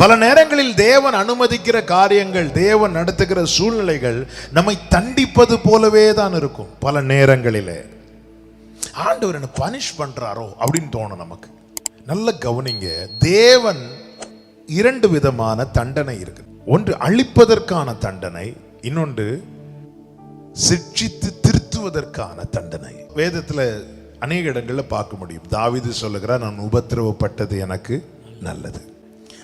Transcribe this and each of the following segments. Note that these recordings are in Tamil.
பல நேரங்களில் தேவன் அனுமதிக்கிற காரியங்கள், தேவன் நடத்துகிற சூழ்நிலைகள் நம்மை தண்டிப்பது போலவே தான் இருக்கும். பல நேரங்களிலே ஆண்டவர் என்ன பனிஷ் பண்றாரோ அப்படின்னு தோணும் நமக்கு. நல்ல கவனிங்க, தேவன் இரண்டு விதமான தண்டனை இருக்கு. ஒன்று அழிப்பதற்கான தண்டனை, இன்னொன்று சிட்சித்து திருத்துவதற்கான தண்டனை. வேதத்துல அநேக இடங்கள்ல பார்க்க முடியும். தாவீது சொல்லுகிறார், நான் உபத்திரவப்பட்டது எனக்கு நல்லது.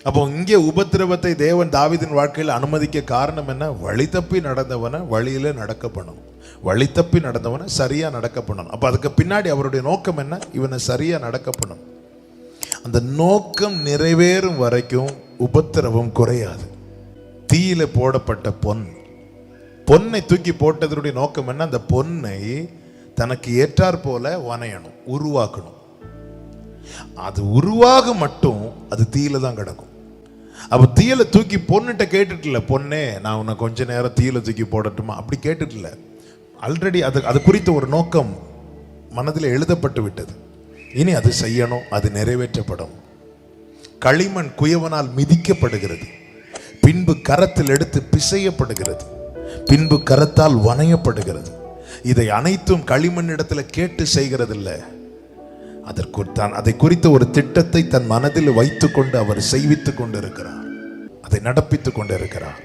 அப்போ இங்கே உபத்திரவத்தை தேவன் தாவீதின் வாழ்க்கையில் அனுமதிக்க காரணம் என்ன? வழி தப்பி நடந்தவனை வழியில நடக்க பண்ணணும், வழி தப்பி நடந்தவனை சரியா நடக்க பண்ணணும். அப்ப அதுக்கு பின்னாடி அவருடைய நோக்கம் என்ன? இவனை சரியா நடக்க பண்ணணும். அந்த நோக்கம் நிறைவேறும் வரைக்கும் உபத்திரவம் குறையாது. தீயில போடப்பட்ட பொன்னை தூக்கி போட்டதனுடைய நோக்கம் என்ன? அந்த பொன்னை தனக்கு ஏற்றார் போல வனையணும், உருவாக்கணும். அது உருவாக மட்டும் அது தீயில தான் கிடக்கும். அப்ப தீயில தூக்கி பொண்ணுகிட்ட கேட்டுட்டுல, பொண்ணே நான் உன்னை கொஞ்ச நேரம் தீயில தூக்கி போடட்டுமா அப்படி கேட்டுட்டுல. ஆல்ரெடி அது குறித்த ஒரு நோக்கம் மனதில் எழுதப்பட்டு விட்டது. இனி அது செய்யணும், அது நிறைவேற்றப்படும். களிமண் குயவனால் மிதிக்கப்படுகிறது, பின்பு கரத்தில் எடுத்து பிசையப்படுகிறது, பின்பு கரத்தால் வனையப்படுகிறது. இதை அனைத்தும் களிமண் இடத்துல கேட்டு செய்கிறதில்லை. அதை குறித்த ஒரு திட்டத்தை தன் மனதில் வைத்துக் கொண்டு அவர் செய்வித்துக் கொண்டிருக்கிறார், அதை நடப்பித்துக் கொண்டிருக்கிறார்.